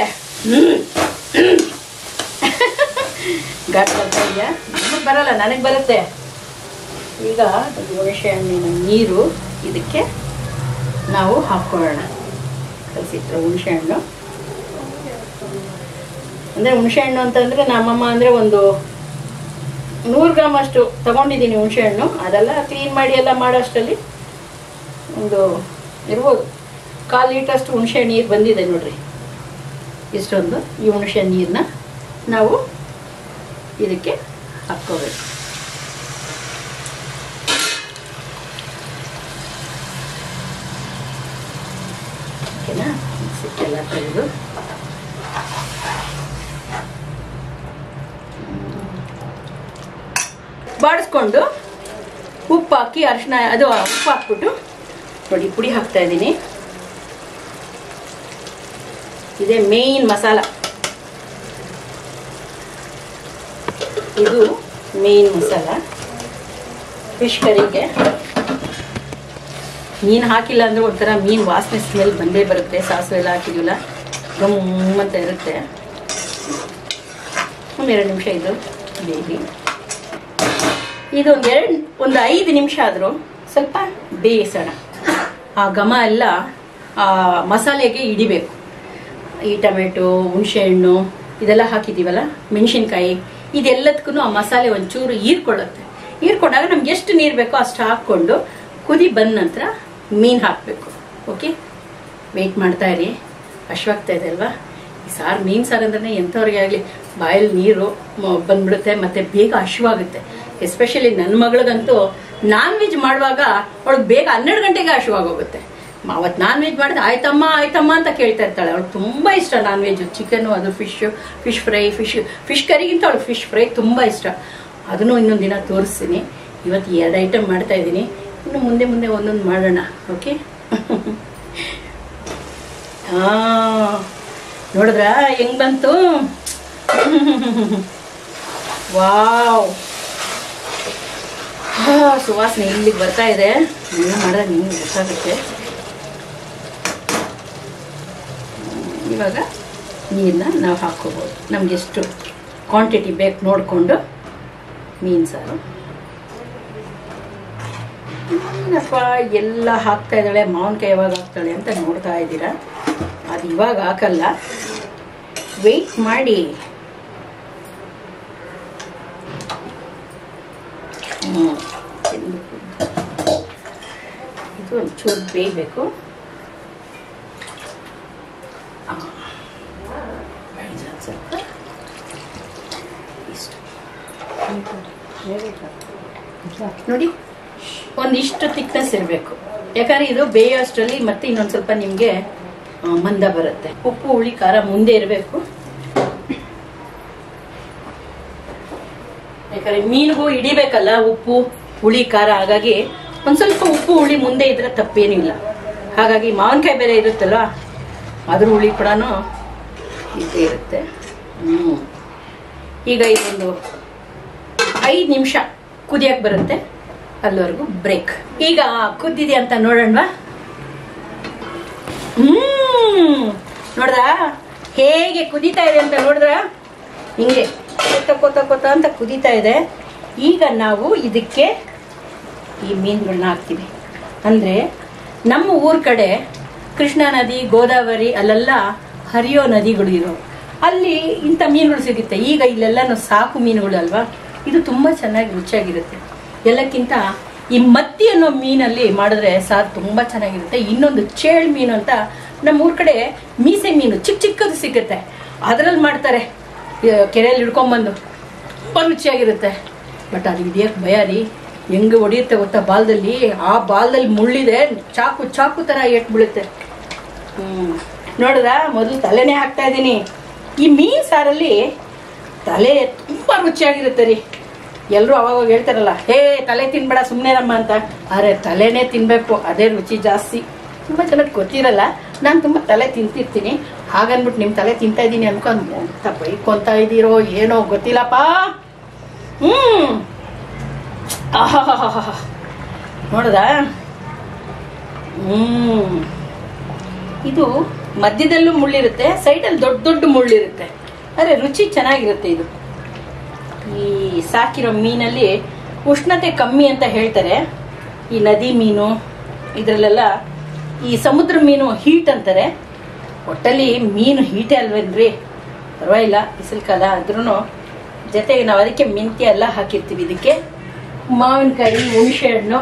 ಘಾಟ್ ಬರ್ತಾ ಇದೆಯಾ? ನಮಗೆ ಬರಲ್ಲ, ನನಗೆ ಬರುತ್ತೆ. ಈಗ ಹುಣಸೆ ಹಣ್ಣಿನ ನೀರು ಇದಕ್ಕೆ ನಾವು ಹಾಕ್ಕೊಳ್ಳೋಣ. ಕಲಸಿಟ್ರೆ ಹುಣಸೆ ಹಣ್ಣು ಅಂದರೆ ಹುಣಸೆ ಹಣ್ಣು ಅಂತಂದರೆ ನಮ್ಮಮ್ಮ ಅಂದರೆ ಒಂದು 100 ಗ್ರಾಮ್ ಅಷ್ಟು ತಗೊಂಡಿದ್ದೀನಿ ಹುಣಸೆ ಹಣ್ಣು. ಅದೆಲ್ಲ ಕ್ಲೀನ್ ಮಾಡಿ ಎಲ್ಲ ಮಾಡೋಷ್ಟರಲ್ಲಿ ಒಂದು ಇರ್ಬೋದು 1/4 ಲೀಟ್ರಷ್ಟು ಹುಣಸೆ ನೀರು ಬಂದಿದೆ ನೋಡ್ರಿ. ಇಷ್ಟೊಂದು ಈ ಹುಣಸೆ ನೀರನ್ನ ನಾವು ಇದಕ್ಕೆ ಹಾಕ್ಕೋಬೇಕು. ಓಕೆನಾ? ಎಲ್ಲ ತೆಗೆದು ಬಾಡಿಸ್ಕೊಂಡು ಉಪ್ಪು ಹಾಕಿ ಅರಿಶಿನ ಅದು ಉಪ್ಪು ಹಾಕ್ಬಿಟ್ಟು ನೋಡಿ ಪುಡಿ ಹಾಕ್ತಾ ಇದ್ದೀನಿ. ಇದೇ ಮೇನ್ ಮಸಾಲ, ಇದು ಮೇನ್ ಮಸಾಲ ಫಿಶ್ ಕರಿಗೆ. ಮೀನು ಹಾಕಿಲ್ಲ ಅಂದರೆ ಒಂಥರ ಮೀನು ವಾಸನೆ ಸ್ಮೆಲ್ ಬಂದೇ ಬರುತ್ತೆ. ಸಾಸಿವೆ ಎಲ್ಲ ಹಾಕಿದಿಲ್ಲ, ಗಮ್ಮಂತ ಇರುತ್ತೆ. ಒಂದು 2 ನಿಮಿಷ ಇದು ಬೇಬಿ. ಇದು ಒಂದು 5 ನಿಮಿಷ ಆದರೂ ಸ್ವಲ್ಪ ಬೇಯಿಸೋಣ. ಆ ಘಮ ಎಲ್ಲ ಆ ಮಸಾಲೆಗೆ ಹಿಡಿಬೇಕು. ಈ ಟೊಮೆಟೊ, ಹುಣಸೆ ಹಣ್ಣು ಇದೆಲ್ಲ ಹಾಕಿದ್ದೀವಲ್ಲ, ಮೆಣಸಿನ್ಕಾಯಿ, ಇದೆಲ್ಲದಕ್ಕೂ ಆ ಮಸಾಲೆ ಒಂಚೂರು ಹೀರ್ಕೊಳ್ಳುತ್ತೆ. ಹೀರ್ಕೊಂಡಾಗ ನಮ್ಗೆ ಎಷ್ಟು ನೀರು ಬೇಕೋ ಅಷ್ಟು ಹಾಕ್ಕೊಂಡು ಕುದಿ ಬಂದ ನಂತರ ಮೀನು ಹಾಕಬೇಕು. ಓಕೆ, ವೆಯ್ಟ್ ಮಾಡ್ತಾ ಇರಿ. ಹಶ್ವಾಗ್ತಾ ಇದೆ ಅಲ್ವಾ? ಈ ಸಾರು, ಮೀನು ಸಾರು ಅಂದ್ರೆ ಎಂಥವ್ರಿಗೆ ಆಗಲಿ ಬಾಯಲ್ಲಿ ನೀರು ಬಂದ್ಬಿಡುತ್ತೆ, ಮತ್ತು ಬೇಗ ಹಶ್ವಾಗುತ್ತೆ. ಎಸ್ಪೆಷಲಿ ನನ್ನ ಮಗಳಿಗಂತೂ ನಾನ್ ವೆಜ್ ಮಾಡುವಾಗ ಅವಳಿಗೆ ಬೇಗ 12 ಗಂಟೆಗೆ ಹಶ್ವಾಗೋಗುತ್ತೆ. ಅವತ್ತು ನಾನ್ ವೆಜ್ ಮಾಡಿದ್ರೆ ಆಯ್ತಮ್ಮ ಆಯ್ತಮ್ಮ ಅಂತ ಕೇಳ್ತಾ ಇರ್ತಾಳೆ. ಅವಳು ತುಂಬಾ ಇಷ್ಟ ನಾನ್ ವೆಜ್, ಚಿಕನ್, ಅದು ಫಿಶ್ ಫ್ರೈ, ಫಿಶ್ ಕರಿಗಿಂತ ಅವಳು ಫಿಶ್ ಫ್ರೈ ತುಂಬಾ ಇಷ್ಟ. ಅದನ್ನು ಇನ್ನೊಂದು ದಿನ ತೋರಿಸ್ತೀನಿ. ಇವತ್ತು 2 ಐಟಮ್ ಮಾಡ್ತಾ ಇದ್ದೀನಿ. ಇನ್ನು ಮುಂದೆ ಮುಂದೆ ಒಂದೊಂದು ಮಾಡೋಣ. ಓಕೆ. ನೋಡಿದ್ರ ಹೆಂಗ್ ಬಂತು? ವಾವ್, ಸುವಾಸನೆ ಇಲ್ಲಿಗೆ ಬರ್ತಾ ಇದೆ. ನೀವು ಮಾಡಿದ್ರೆ ನಿಮ್ಗೆ ಗೊತ್ತಾಗುತ್ತೆ. ಇವಾಗ ನೀರನ್ನ ನಾವು ಹಾಕ್ಕೋಬೋದು. ನಮ್ಗೆ ಎಷ್ಟು ಕ್ವಾಂಟಿಟಿ ಬೇಕು ನೋಡಿಕೊಂಡು. ಮೀನು ಸಾರು ಏನಪ್ಪ ಎಲ್ಲ ಹಾಕ್ತಾ ಇದ್ದಾಳೆ, ಮಾವಿನಕಾಯಿ ಯಾವಾಗ ಹಾಕ್ತಾಳೆ ಅಂತ ನೋಡ್ತಾ ಇದ್ದೀರಾ. ಅದು ಇವಾಗ ಹಾಕಲ್ಲ, ವೆಯ್ಟ್ ಮಾಡಿ. ಇದು ಒಂಚೂರು ಬೇಯಬೇಕು. ಸ್ವಲ್ಪ ಇಷ್ಟು ನೋಡಿ, ಒಂದಿಷ್ಟು ಥಿಕ್ನೆಸ್ ಇರಬೇಕು. ಯಾಕಂದ್ರೆ ಇದು ಬೇಯೋಷ್ಟರಲ್ಲಿ ಮತ್ತೆ ಇನ್ನೊಂದು ಸ್ವಲ್ಪ ನಿಮಗೆ ಮಂದ ಬರುತ್ತೆ. ಉಪ್ಪು ಹುಳಿ ಖಾರ ಮುಂದೆ ಇರಬೇಕು. ಯಾಕಂದ್ರೆ ಮೀನಿಗೂ ಹಿಡಿಬೇಕಲ್ಲ ಉಪ್ಪು ಹುಳಿ ಖಾರ. ಹಾಗಾಗಿ ಒಂದ್ ಸ್ವಲ್ಪ ಉಪ್ಪು ಹುಳಿ ಮುಂದೆ ಇದ್ರೆ ತಪ್ಪೇನಿಲ್ಲ. ಹಾಗಾಗಿ ಮಾವಿನಕಾಯಿ ಬೇರೆ ಇರುತ್ತಲ್ವ, ಅದ್ರ ಹುಳಿ ಕೂಡ ಇದ್ದೇ ಇರುತ್ತೆ. ಈಗ ಇದೊಂದು 5 ನಿಮಿಷ ಕುದಿಯಕ್ ಬರುತ್ತೆ, ಅಲ್ಲಿವರೆಗೂ ಬ್ರೇಕ್. ಈಗ ಕುದ್ದಿದೆ ಅಂತ ನೋಡೋಣವಾ? ನೋಡ್ದ ಹೇಗೆ ಕುದೀತಾ ಇದೆ ಅಂತ? ನೋಡಿದ್ರ ಹಿಂಗೆ ಕೊತ್ತ ಅಂತ ಕುದೀತಾ ಇದೆ. ಈಗ ನಾವು ಇದಕ್ಕೆ ಈ ಮೀನುಗಳನ್ನ ಹಾಕ್ತೀವಿ. ಅಂದ್ರೆ ನಮ್ಮ ಊರ್ ಕಡೆ ಕೃಷ್ಣಾ ನದಿ, ಗೋದಾವರಿ ಅಲ್ಲೆಲ್ಲ ಹರಿಯೋ ನದಿಗಳು ಇರೋ, ಅಲ್ಲಿ ಇಂಥ ಮೀನುಗಳು ಸಿಗುತ್ತೆ. ಈಗ ಇಲ್ಲೆಲ್ಲನೂ ಸಾಕು ಮೀನುಗಳು ಅಲ್ವಾ. ಇದು ತುಂಬಾ ಚೆನ್ನಾಗಿ ರುಚಿಯಾಗಿರುತ್ತೆ. ಎಲ್ಲಕ್ಕಿಂತ ಈ ಮತ್ತಿ ಅನ್ನೋ ಮೀನಲ್ಲಿ ಮಾಡಿದ್ರೆ ಸಾರು ತುಂಬಾ ಚೆನ್ನಾಗಿರುತ್ತೆ. ಇನ್ನೊಂದು ಚೇಳ್ ಮೀನು ಅಂತ ನಮ್ಮ ಊರ್ ಕಡೆ ಮೀಸೆ ಮೀನು ಚಿಕ್ಕದು ಸಿಗುತ್ತೆ, ಅದರಲ್ಲಿ ಮಾಡ್ತಾರೆ. ಕೆರೆಯಲ್ಲಿ ಹಿಡ್ಕೊಂಡ್ಬಂದು ತುಂಬ ರುಚಿಯಾಗಿರುತ್ತೆ. ಬಟ್ ಅದು ಹಿಡಿಯಕ್ಕೆ ಭಯ ರೀ. ಹೆಂಗೆ ಹೊಡಿಯುತ್ತೆ ಗೊತ್ತಾ ಬಾಲದಲ್ಲಿ. ಆ ಬಾಲದಲ್ಲಿ ಮುಳ್ಳಿದೆ, ಚಾಕು ತರ ಏಟ್ ಬೀಳುತ್ತೆ. ನೋಡಿದ್ರ ಮೊದಲು ತಲೆನೇ ಹಾಕ್ತಾ ಇದ್ದೀನಿ. ಈ ಮೀನ್ ಸಾರಲ್ಲಿ ತಲೆ ತುಂಬಾ ರುಚಿಯಾಗಿರುತ್ತೆ ರೀ. ಎಲ್ಲರೂ ಅವಾಗ ಹೇಳ್ತಾರಲ್ಲ, ಹೇ ತಲೆ ತಿನ್ಬೇಡ ಸುಮ್ಮನೆರಮ್ಮ ಅಂತ. ಆದರೆ ತಲೆನೇ ತಿನ್ಬೇಕು, ಅದೇ ರುಚಿ ಜಾಸ್ತಿ. ತುಂಬಾ ಚೆನ್ನಾಗಿ ಗೊತ್ತಿರಲ್ಲ. ನಾನು ತುಂಬಾ ತಲೆ ತಿಂತಿರ್ತೀನಿ. ಹಾಗನ್ಬಿಟ್ಟು ನಿಮ್ ತಲೆ ತಿಂತಾ ಇದ್ದೀನಿ ಅನ್ಕೊಂಡು ಬೈಕೊಂತ ಇದ್ದೀರೋ ಏನೋ ಗೊತ್ತಿಲ್ಲಪ್ಪ. ನೋಡದ ಇದು ಮಧ್ಯದಲ್ಲೂ ಮುಳ್ಳಿರುತ್ತೆ, ಸೈಡಲ್ಲಿ ದೊಡ್ಡ ಮುಳ್ಳಿರುತ್ತೆ. ಆದರೆ ರುಚಿ ಚೆನ್ನಾಗಿರುತ್ತೆ. ಇದು ಈ ಸಾಕಿರೋ ಮೀನಲ್ಲಿ ಉಷ್ಣತೆ ಕಮ್ಮಿ ಅಂತ ಹೇಳ್ತಾರೆ. ಈ ನದಿ ಮೀನು ಇದರಲ್ಲೆಲ್ಲ, ಈ ಸಮುದ್ರ ಮೀನು ಹೀಟ್ ಅಂತಾರೆ. ಒಟ್ಟಲ್ಲಿ ಮೀನು ಹೀಟೇ ಅಲ್ವೇನ್ರಿ. ಪರವಾಗಿಲ್ಲ, ಬಿಸಿಲು ಕಾಲ ಆದ್ರೂ ಜೊತೆಗೆ ನಾವು ಅದಕ್ಕೆ ಮೆಂತ್ಯ ಎಲ್ಲ ಹಾಕಿರ್ತೀವಿ. ಇದಕ್ಕೆ ಮಾವಿನಕಾಯಿ, ಹುಣಸೆ ಹಣ್ಣು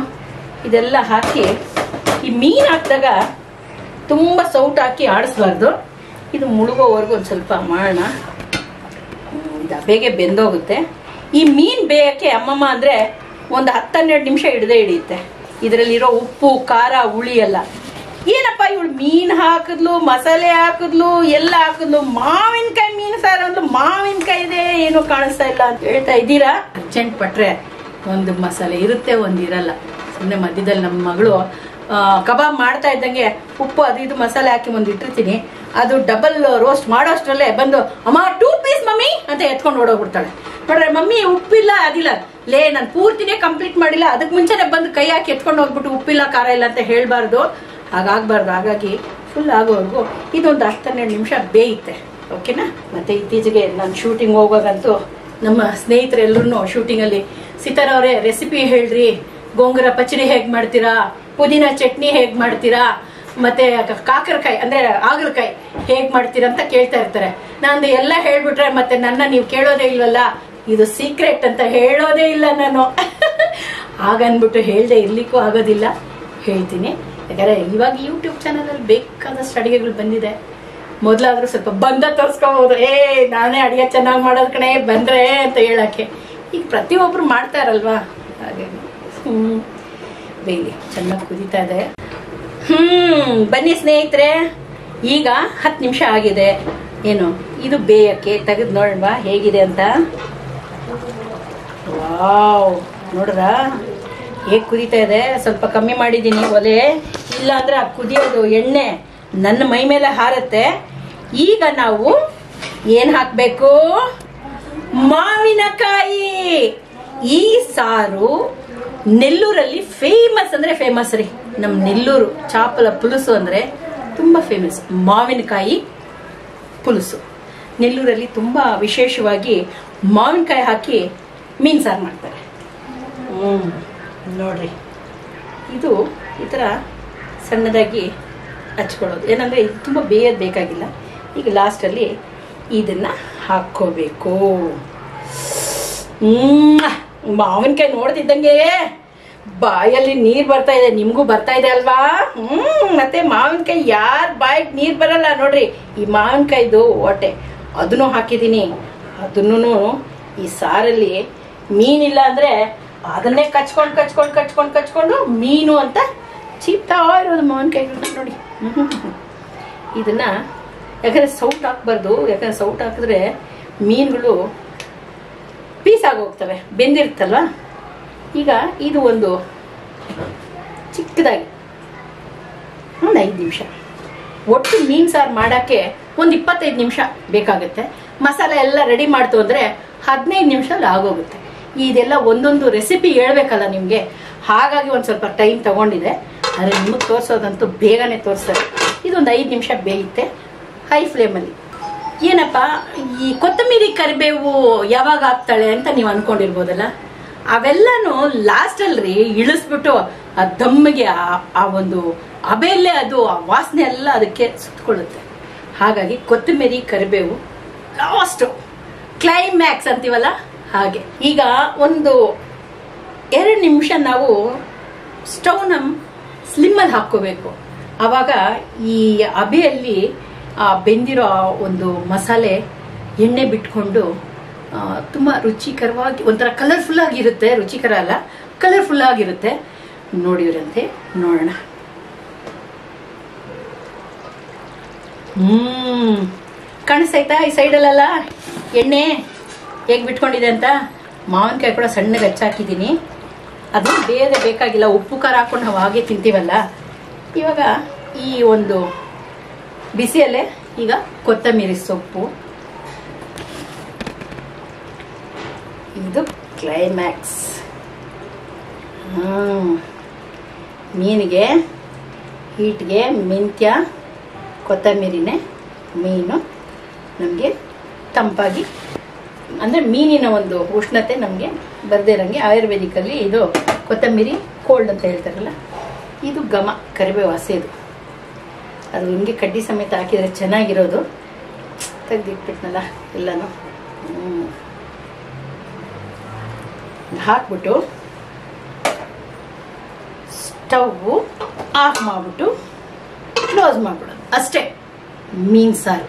ಇದೆಲ್ಲ ಹಾಕಿ ಈ ಮೀನು ಹಾಕಿದಾಗ ತುಂಬ ಸೌಟ್ ಹಾಕಿ ಆಡಿಸ್ಬಾರ್ದು. ಇದು ಮುಳುಗೋವರೆಗೂ ಒಂದು ಸ್ವಲ್ಪ ಮಾಡೋಣ. ಇದು ಬೇಗ ಬೆಂದೋಗುತ್ತೆ. ಈ ಮೀನು ಬೇಯಕ್ಕೆ ಅಮ್ಮಮ್ಮ ಅಂದರೆ ಒಂದು 10-12 ನಿಮಿಷ ಹಿಡಿಯುತ್ತೆ. ಇದರಲ್ಲಿರೋ ಉಪ್ಪು ಖಾರ ಹುಳಿ ಎಲ್ಲ. ಏನಪ್ಪ ಇವಳು ಮೀನು ಹಾಕಿದ್ಲು, ಮಸಾಲೆ ಹಾಕಿದ್ಲು, ಎಲ್ಲ ಹಾಕಿದ್ಲು, ಮಾವಿನಕಾಯಿ ಮೀನು ಸಾರು ಅಂದ್ಲು, ಮಾವಿನಕಾಯಿ ಇದೆ ಏನೋ ಕಾಣಿಸ್ತಾ ಇಲ್ಲ ಅಂತ ಹೇಳ್ತಾ ಇದ್ದೀರಾ. ಅರ್ಜೆಂಟ್ ಪಟ್ರೆ ಒಂದು ಮಸಾಲೆ ಇರುತ್ತೆ, ಒಂದು ಇರಲ್ಲ. ಸುಮ್ಮನೆ ಮಧ್ಯದಲ್ಲಿ ನಮ್ಮ ಮಗಳು ಕಬಾಬ್ ಮಾಡ್ತಾ ಇದ್ದಂಗೆ ಉಪ್ಪು ಅದು ಇದು ಮಸಾಲೆ ಹಾಕಿ ಒಂದು ಇಟ್ಟಿರ್ತೀನಿ. ಅದು ಡಬಲ್ ರೋಸ್ಟ್ ಮಾಡೋಷ್ಟರಲ್ಲೇ ಬಂದು ಅಮ್ಮ 2 ಪೀಸ್ ಮಮ್ಮಿ ಅಂತ ಎತ್ಕೊಂಡು ಓಡೋಗ್ಬಿಡ್ತಾಳೆ. ನೋಡ್ರೆ ಮಮ್ಮಿ ಉಪ್ಪಿಲ್ಲ ಅದಿಲ್ಲ. ಲೇ ನಾನು ಪೂರ್ತಿನೇ ಕಂಪ್ಲೀಟ್ ಮಾಡಿಲ್ಲ, ಅದಕ್ಕೆ ಮುಂಚೆನೆ ಬಂದು ಕೈ ಹಾಕಿ ಎತ್ಕೊಂಡು ಹೋಗ್ಬಿಟ್ಟು ಉಪ್ಪಿಲ್ಲ ಖಾರ ಇಲ್ಲ ಅಂತ ಹೇಳ್ಬಾರ್ದು. ಹಾಗಾಗಬಾರ್ದು. ಹಾಗಾಗಿ ಫುಲ್ ಆಗೋವರೆಗೂ ಇದೊಂದು 10-12 ನಿಮಿಷ ಬೇಯುತ್ತೆ. ಓಕೆನಾ? ಮತ್ತೆ ಇತ್ತೀಚೆಗೆ ನಾನು ಶೂಟಿಂಗ್ ಹೋಗುವಾಗಂತೂ ನಮ್ಮ ಸ್ನೇಹಿತರೆಲ್ಲರೂ ಶೂಟಿಂಗಲ್ಲಿ ಸಿತಾರವ್ರೆ ರೆಸಿಪಿ ಹೇಳ್ರಿ, ಗೋಂಗೂರ ಪಚಡಿ ಹೇಗ್ ಮಾಡ್ತೀರಾ, ಪುದೀನ ಚಟ್ನಿ ಹೇಗ್ ಮಾಡ್ತೀರಾ, ಮತ್ತೆ ಕಾಕರಕಾಯಿ ಅಂದ್ರೆ ಹಾಗಲಕಾಯಿ ಹೇಗ್ ಮಾಡ್ತೀರಾ ಅಂತ ಕೇಳ್ತಾ ಇರ್ತಾರೆ. ನಾನು ಎಲ್ಲ ಹೇಳ್ಬಿಟ್ರೆ ಮತ್ತೆ ನನ್ನ ನೀವು ಕೇಳೋದೇ ಇಲ್ವಲ್ಲ, ಇದು ಸೀಕ್ರೆಟ್ ಅಂತ ಹೇಳೋದೇ ಇಲ್ಲ ನಾನು. ಹಾಗನ್ಬಿಟ್ಟು ಹೇಳ್ದೆ ಇರ್ಲಿಕ್ಕೂ ಆಗೋದಿಲ್ಲ, ಹೇಳ್ತೀನಿ. ಯಾಕಂದ್ರೆ ಇವಾಗ ಯೂಟ್ಯೂಬ್ ಚಾನಲ್ ಅಲ್ಲಿ ಬೇಕಾದಷ್ಟು ಅಡಿಗೆಗಳು ಬಂದಿದೆ. ಮೊದ್ಲಾದ್ರೂ ಸ್ವಲ್ಪ ಬಂದ ತೋರ್ಸ್ಕೋಬಹುದು, ನಾನೇ ಅಡಿಗೆ ಚೆನ್ನಾಗಿ ಮಾಡೋದ್ ಕಣೆ ಬಂದ್ರೆ ಅಂತ ಹೇಳಕ್ಕೆ. ಈಗ ಪ್ರತಿಯೊಬ್ರು ಮಾಡ್ತಾರಲ್ವಾ, ಹಾಗೆ ಬೇಲಿ ಚೆನ್ನಾಗಿ ಕುದೀತಾ ಇದೆ. ಬನ್ನಿ ಸ್ನೇಹಿತರೆ, ಈಗ 10 ನಿಮಿಷ ಆಗಿದೆ. ಏನು ಇದು ಬೇಯಕ್ಕೆ ತೆಗೆದು ನೋಡೋಣ ಹೇಗಿದೆ ಅಂತ. ವಾವ್, ನೋಡ್ರ ಹೇಗೆ ಕುದೀತಾ ಇದೆ. ಸ್ವಲ್ಪ ಕಮ್ಮಿ ಮಾಡಿದ್ದೀನಿ ಒಲೆ, ಇಲ್ಲ ಅಂದ್ರೆ ಆ ಕುದಿಯೋದು ಎಣ್ಣೆ ನನ್ನ ಮೈ ಮೇಲೆ ಹಾರತ್ತೆ. ಈಗ ನಾವು ಏನ್ ಹಾಕ್ಬೇಕು? ಮಾವಿನಕಾಯಿ. ಈ ಸಾರು ನೆಲ್ಲೂರಲ್ಲಿ ಫೇಮಸ್ ಅಂದ್ರೆ ಫೇಮಸ್ ರೀ. ನಮ್ಮ ನೆಲ್ಲೂರು ಚಾಪಲ ಪುಲುಸು ಅಂದ್ರೆ ತುಂಬಾ ಫೇಮಸ್. ಮಾವಿನಕಾಯಿ ಪುಲುಸು ನೆಲ್ಲೂರಲ್ಲಿ ತುಂಬಾ ವಿಶೇಷವಾಗಿ ಮಾವಿನಕಾಯಿ ಹಾಕಿ ಮೀನು ಸಾರು ಮಾಡ್ತಾರೆ. ನೋಡ್ರಿ, ಇದು ಈ ಥರ ಸಣ್ಣದಾಗಿ ಹಚ್ಕೊಳ್ಳೋದು. ಏನಂದರೆ ಇದು ತುಂಬ ಬೇಯೋದು ಬೇಕಾಗಿಲ್ಲ. ಈಗ ಲಾಸ್ಟಲ್ಲಿ ಇದನ್ನು ಹಾಕ್ಕೋಬೇಕು. ಮಾವಿನಕಾಯಿ ನೋಡ್ತಿದ್ದಂಗೆ ಬಾಯಲ್ಲಿ ನೀರು ಬರ್ತಾ ಇದೆ. ನಿಮಗೂ ಬರ್ತಾ ಇದೆ ಅಲ್ವಾ? ಮತ್ತೆ ಮಾವಿನಕಾಯಿ ಯಾರ ಬಾಯಿಗೆ ನೀರು ಬರಲ್ಲ ನೋಡ್ರಿ. ಈ ಮಾವಿನಕಾಯ್ದು ಹೊಟ್ಟೆ ಅದನ್ನು ಹಾಕಿದ್ದೀನಿ. ಅದನ್ನು ಈ ಸಾರಲ್ಲಿ ಮೀನಿಲ್ಲ ಅಂದ್ರೆ ಅದನ್ನೇ ಕಚ್ಕೊಂಡು ಮೀನು ಅಂತ ಚೀಪ್ತಾ ಇರೋದು ಮಾವಿನಕಾಯಿ ನೋಡಿ. ಇದನ್ನ ಯಾಕಂದ್ರೆ ಸೌಟ್ ಹಾಕ್ಬಾರ್ದು. ಯಾಕಂದ್ರೆ ಸೌಟ್ ಹಾಕಿದ್ರೆ ಮೀನುಗಳು ಪೀಸ್ ಆಗೋಗ್ತವೆ, ಬೆಂದಿರುತ್ತಲ್ವಾ. ಈಗ ಇದು ಒಂದು ಚಿಕ್ಕದಾಗಿ ಒಂದು 5 ನಿಮಿಷ. ಒಟ್ಟು ಮೀನು ಸಾರು ಮಾಡೋಕ್ಕೆ ಒಂದು 25 ನಿಮಿಷ ಬೇಕಾಗುತ್ತೆ. ಮಸಾಲೆ ಎಲ್ಲ ರೆಡಿ ಮಾಡ್ತು ಅಂದರೆ 15 ನಿಮಿಷದಲ್ಲಿ ಆಗೋಗುತ್ತೆ. ಇದೆಲ್ಲ ಒಂದೊಂದು ರೆಸಿಪಿ ಹೇಳ್ಬೇಕಲ್ಲ ನಿಮಗೆ, ಹಾಗಾಗಿ ಒಂದು ಸ್ವಲ್ಪ ಟೈಮ್ ತಗೊಂಡಿದೆ. ಆದರೆ ನಿಮಗೆ ತೋರಿಸೋದಂತೂ ಬೇಗನೆ ತೋರಿಸ್ತಾರೆ. ಇದೊಂದು 5 ನಿಮಿಷ ಬೇಯುತ್ತೆ ಹೈ ಫ್ಲೇಮಲ್ಲಿ. ಏನಪ್ಪ ಈ ಕೊತ್ತಂಬರಿ ಕರಿಬೇವು ಯಾವಾಗ ಹಾಕ್ತಾಳೆ ಅಂತ ನೀವು ಅನ್ಕೊಂಡಿರ್ಬೋದಲ್ಲ. ಅವೆಲ್ಲನೂ ಲಾಸ್ಟಲ್ರಿ ಇಳಿಸ್ಬಿಟ್ಟು ಆ ದಮ್ಮಿಗೆ ಆ ಒಂದು ಅಬೆಲ್ಲೇ ಅದು ಆ ವಾಸನೆ ಎಲ್ಲ ಅದಕ್ಕೆ ಸುತ್ತಕೊಳ್ಳುತ್ತೆ. ಹಾಗಾಗಿ ಕೊತ್ತಂಬರಿ ಕರಿಬೇವು ಲಾಸ್ಟ್ ಕ್ಲೈಮ್ಯಾಕ್ಸ್ ಅಂತೀವಲ್ಲ ಹಾಗೆ. ಈಗ ಒಂದು 2 ನಿಮಿಷ ನಾವು ಸ್ಟವ್ನ ಸ್ಲಿಮ್ಮಲ್ಲಿ ಹಾಕ್ಕೋಬೇಕು. ಆವಾಗ ಈ ಅಬೆಯಲ್ಲಿ ಬೆಂದಿರೋ ಒಂದು ಮಸಾಲೆ ಎಣ್ಣೆ ಬಿಟ್ಕೊಂಡು ತುಂಬ ರುಚಿಕರವಾಗಿ ಒಂಥರ ಕಲರ್ಫುಲ್ ಆಗಿರುತ್ತೆ. ರುಚಿಕರ ಅಲ್ಲ, ಕಲರ್ಫುಲ್ ಆಗಿರುತ್ತೆ. ನೋಡಿದ್ರಂತೆ ನೋಡೋಣ. ಕಾಣಿಸ್ತೈತಾ ಈ ಸೈಡಲ್ಲೆಲ್ಲ ಎಣ್ಣೆ ಹೇಗೆ ಬಿಟ್ಕೊಂಡಿದೆ ಅಂತ. ಮಾವಿನಕಾಯಿ ಕೂಡ ಸಣ್ಣಗೆ ಹಚ್ಚಾಕಿದ್ದೀನಿ. ಅದು ಬೇರೆ ಬೇಕಾಗಿಲ್ಲ, ಉಪ್ಪು ಖಾರ ಹಾಕೊಂಡು ನಾವು ಹಾಗೆ ತಿಂತೀವಲ್ಲ. ಇವಾಗ ಈ ಒಂದು ಬಿಸಿಯಲ್ಲೇ ಈಗ ಕೊತ್ತಂಬರಿ ಸೊಪ್ಪು, ಇದು ಕ್ಲೈಮ್ಯಾಕ್ಸ್. ಮೀನಿಗೆ ಹೀಟ್ಗೆ ಮೆಂತ್ಯ ಕೊತ್ತಂಬರಿನೇ ಮೀನು ನಮಗೆ ತಂಪಾಗಿ, ಅಂದರೆ ಮೀನಿನ ಒಂದು ಉಷ್ಣತೆ ನಮಗೆ ಬರದೇ ಇರೋಂಗೆ. ಆಯುರ್ವೇದಿಕಲ್ಲಿ ಇದು ಕೊತ್ತಂಬರಿ ಕೋಲ್ಡ್ ಅಂತ ಹೇಳ್ತಾರಲ್ಲ, ಇದು ಘಮ ಕರಿಬೇವು ಹಸೆದು. ಅದು ಹಿಂಗೆ ಕಡ್ಡಿ ಸಮೇತ ಹಾಕಿದರೆ ಚೆನ್ನಾಗಿರೋದು. ತೆಗೆದಿಟ್ಬಿಟ್ನಲ್ಲ ಎಲ್ಲನೂ. ಹಾಕ್ಬಿಟ್ಟು ಸ್ಟವ್ ಆಫ್ ಮಾಡಿಬಿಟ್ಟು ಕ್ಲೋಸ್ ಮಾಡಿಬಿಡೋದು ಅಷ್ಟೇ. ಮೀನು ಸಾರು,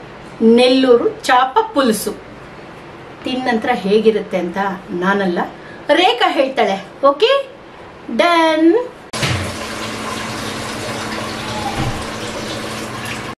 ನೆಲ್ಲೂರು ಚಾಪ ಪುಲುಸು. ತಿನ್ನಂತರ ಹೇಗಿರುತ್ತೆ ಅಂತ ನಾನಲ್ಲ, ರೇಖಾ ಹೇಳ್ತಾಳೆ. Okay, done.